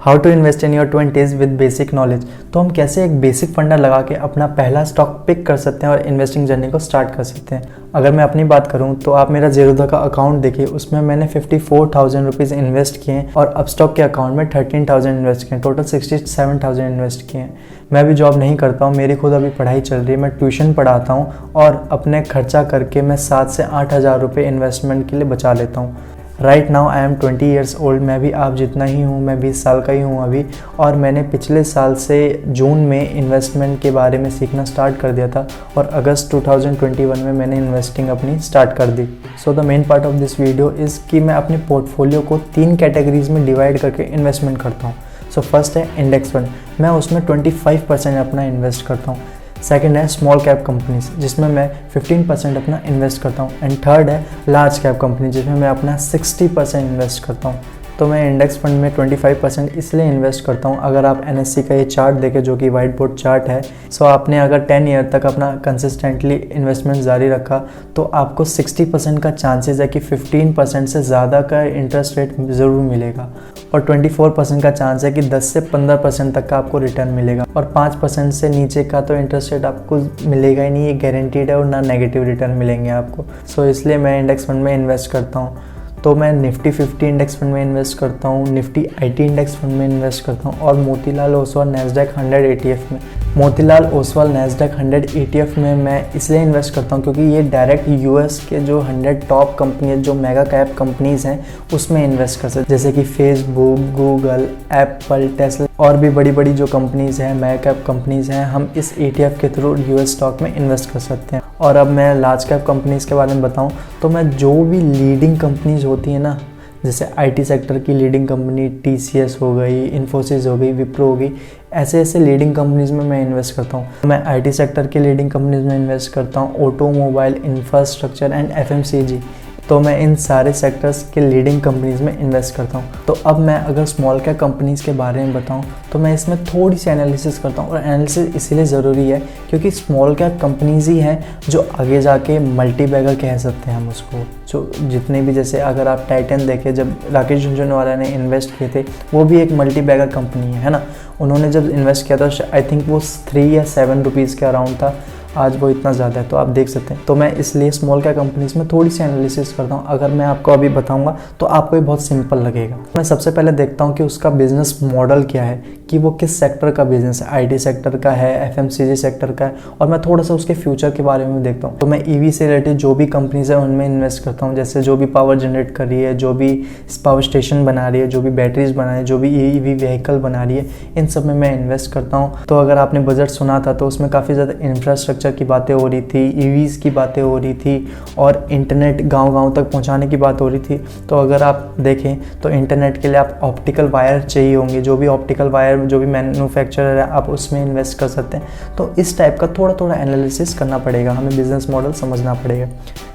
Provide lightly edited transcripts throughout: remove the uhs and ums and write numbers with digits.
How to invest in your 20s with basic knowledge. तो हम कैसे एक बेसिक फंडा लगा के अपना पहला स्टॉक पिक कर सकते हैं और इन्वेस्टिंग जर्नी को स्टार्ट कर सकते हैं। अगर मैं अपनी बात करूं तो आप मेरा ज़ीरोधा का अकाउंट देखिए, उसमें मैंने 54,000 रुपीज़ इन्वेस्ट किए हैं और अपस्टॉक के अकाउंट में 13,000 इन्वेस्ट किए हैं, टोटल 67,000 इन्वेस्ट किए हैं। मैं भी जॉब नहीं करता हूँ, मेरी खुद अभी पढ़ाई चल रही है, मैं ट्यूशन पढ़ाता हूँ और अपने खर्चा करके मैं 7 से 8,000 रुपये इन्वेस्टमेंट के लिए बचा लेता हूँ। Right now I am 20 years old, मैं भी आप जितना ही हूँ, मैं 20 साल का ही हूँ अभी। और मैंने पिछले साल से जून में इन्वेस्टमेंट के बारे में सीखना स्टार्ट कर दिया था और अगस्त 2021 में मैंने इन्वेस्टिंग अपनी स्टार्ट कर दी। So the main part of this video is कि मैं अपने पोर्टफोलियो को 3 कैटेगरीज में डिवाइड करके इन्वेस्टमेंट करता हूँ। सो फर्स्ट है इंडेक्स फंड, मैं उसमें 25% अपना इन्वेस्ट करता हूँ। सेकंड है स्मॉल कैप कंपनीज, जिसमें मैं 15% अपना इन्वेस्ट करता हूँ। एंड थर्ड है लार्ज कैप कंपनी, जिसमें मैं अपना 60% इन्वेस्ट करता हूँ। तो मैं इंडेक्स फंड में 25% इसलिए इन्वेस्ट करता हूँ। अगर आप NSE का ये चार्ट देखें जो कि वाइट बोर्ड चार्ट है, सो आपने अगर 10 ईयर तक अपना कंसिस्टेंटली इन्वेस्टमेंट जारी रखा तो आपको 60% का चांसेस है कि 15% से ज़्यादा का इंटरेस्ट रेट ज़रूर मिलेगा और 24% का चांस है कि 10 से 15% तक का आपको रिटर्न मिलेगा और 5% से नीचे का तो इंटरेस्ट रेट आपको मिलेगा ही नहीं, ये गारंटीड है और ना नेगेटिव रिटर्न मिलेंगे आपको। सो इसलिए मैं इंडेक्स फंड में इन्वेस्ट करता हूँ। तो मैं निफ्टी 50 इंडेक्स फंड में इन्वेस्ट करता हूँ, निफ्टी IT इंडेक्स फंड में इन्वेस्ट करता हूँ और मोतीलाल ओसवाल नैस्डैक 100 ETF में। मोतीलाल ओसवाल नैस्डैक 100 ETF में मैं इसलिए इन्वेस्ट करता हूँ क्योंकि ये डायरेक्ट US के जो 100 टॉप कंपनी जो मेगा कैप कंपनीज़ हैं उसमें इन्वेस्ट कर सकते, जैसे कि फेसबुक, गूगल, एप्पल, टेस्ला और भी बड़ी बड़ी जो कंपनीज़ हैं, मेगा कैप कंपनीज़ हैं, हम इस ETF के थ्रू US स्टॉक में इन्वेस्ट कर सकते हैं। और अब मैं लार्ज कैप कंपनीज़ के बारे में बताऊं तो मैं जो भी लीडिंग कंपनीज़ होती हैं ना, जैसे IT सेक्टर की लीडिंग कंपनी TCS हो गई, इन्फोसिस हो गई, विप्रो हो गई, ऐसे ऐसे लीडिंग कंपनीज़ में मैं इन्वेस्ट करता हूँ। मैं IT सेक्टर की लीडिंग कंपनीज़ में इन्वेस्ट करता हूँ, ऑटोमोबाइल, इंफ्रास्ट्रक्चर एंड FMCG। तो मैं इन सारे सेक्टर्स के लीडिंग कंपनीज़ में इन्वेस्ट करता हूँ। तो अब मैं अगर स्मॉल कैप कंपनीज़ के बारे में बताऊँ तो मैं इसमें थोड़ी सी एनालिसिस करता हूँ और एनालिसिस इसीलिए ज़रूरी है क्योंकि स्मॉल कैप कंपनीज़ ही हैं जो आगे जाके मल्टी बैगर कह सकते हैं हम उसको। जो जितने भी, जैसे अगर आप टाइटन देखें, जब राकेश झुनझुनवाला ने इन्वेस्ट किए थे, वो भी एक मल्टी बैगर कंपनी है ना। उन्होंने जब इन्वेस्ट किया था आई थिंक वो 3 या 7 रुपीज़ के अराउंड था, आज वो इतना ज़्यादा है, तो आप देख सकते हैं। तो मैं इसलिए स्मॉल कैप कंपनीज़ में थोड़ी सी एनालिसिस करता हूँ। अगर मैं आपको अभी बताऊँगा तो आपको ये बहुत सिंपल लगेगा। मैं सबसे पहले देखता हूँ कि उसका बिज़नेस मॉडल क्या है, कि वो किस सेक्टर का बिज़नेस है, IT सेक्टर का है, FMCG सेक्टर का है, और मैं थोड़ा सा उसके फ्यूचर के बारे में देखता हूँ। तो मैं EV से रिलेटेड जो भी कंपनीज़ है उनमें इन्वेस्ट करता हूँ, जैसे जो भी पावर जनरेट कर रही है, जो भी पावर स्टेशन बना रही है, जो भी बैटरीज बना रही है, जो भी EV व्हीकल बना रही है, इन सब में मैं इन्वेस्ट करता हूँ। तो अगर आपने बजट सुना था तो उसमें काफ़ी ज़्यादा इंफ्रास्ट्रक्चर की बातें हो रही थी, EVs की बातें हो रही थी और इंटरनेट गाँव-गाँव तक पहुँचाने की बात हो रही थी। तो अगर आप देखें तो इंटरनेट के लिए आप ऑप्टिकल वायर चाहिए होंगे, जो भी ऑप्टिकल वायर जो भी मैन्युफैक्चरर है आप उसमें इन्वेस्ट कर सकते हैं। तो इस टाइप का थोड़ा थोड़ा एनालिसिस करना पड़ेगा, हमें बिजनेस मॉडल समझना पड़ेगा।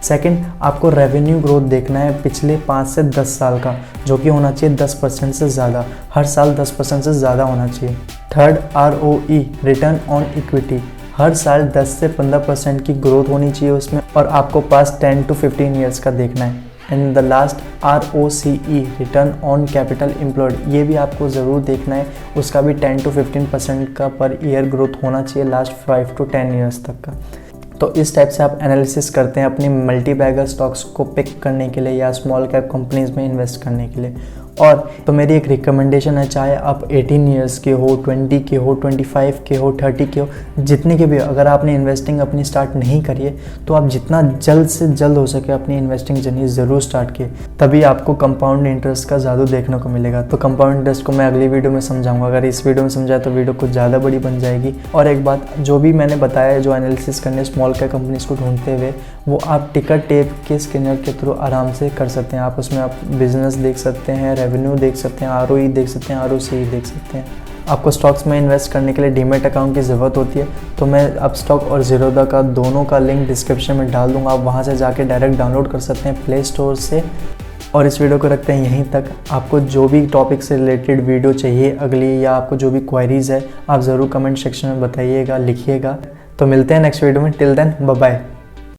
सेकंड, आपको रेवेन्यू ग्रोथ देखना है पिछले 5 से 10 साल का, जो कि होना चाहिए 10% से ज़्यादा, हर साल 10% से ज़्यादा होना चाहिए। Third, ROE, return on equity, हर साल 10 से 15% की ग्रोथ होनी चाहिए उसमें और आपको पास 10 to 15 ईयर्स का देखना है। And the last, ROCE, return on capital employed, ये भी आपको ज़रूर देखना है, उसका भी 10 to 15% का पर ईयर ग्रोथ होना चाहिए लास्ट 5 to 10 ईयर्स तक का। तो इस टाइप से आप एनालिसिस करते हैं अपनी मल्टी बैगर स्टॉक्स को पिक करने के लिए या स्मॉल कैप कंपनीज़ में इन्वेस्ट करने के लिए। और तो मेरी एक रिकमेंडेशन है, चाहे आप 18 ईयर्स के हो, 20 के हो, 25 के हो, 30 के हो, जितने के भी हो, अगर आपने इन्वेस्टिंग अपनी स्टार्ट नहीं करी है तो आप जितना जल्द से जल्द हो सके अपनी इन्वेस्टिंग जर्नी ज़रूर स्टार्ट किए, तभी आपको कंपाउंड इंटरेस्ट का ज़्यादा देखने को मिलेगा। तो कंपाउंड इंटरेस्ट को मैं अगली वीडियो में समझाऊंगा। अगर इस वीडियो में समझाया तो वीडियो कुछ ज़्यादा बड़ी बन जाएगी। और एक बात, जो भी मैंने बताया है, जो एनालिसिस करने स्मॉल कैप कंपनीज़ को ढूंढते हुए, वो आप टिकट टेप के स्कैनर के थ्रू आराम से कर सकते हैं। आप उसमें आप बिजनेस देख सकते हैं, रेवेन्यू देख सकते हैं, ROE देख सकते हैं, ROCE देख सकते हैं। आपको स्टॉक्स में इन्वेस्ट करने के लिए डीमैट अकाउंट की ज़रूरत होती है, तो मैं अपस्टॉक और ज़ीरोधा का दोनों का लिंक डिस्क्रिप्शन में डाल दूंगा, आप वहां से जाके डायरेक्ट डाउनलोड कर सकते हैं प्ले स्टोर से। और इस वीडियो को रखते हैं यहीं तक। आपको जो भी टॉपिक से रिलेटेड वीडियो चाहिए अगली, या आपको जो भी क्वेरीज़ है, आप ज़रूर कमेंट सेक्शन में बताइएगा, लिखिएगा। तो मिलते हैं नेक्स्ट वीडियो में। Till then bye bye.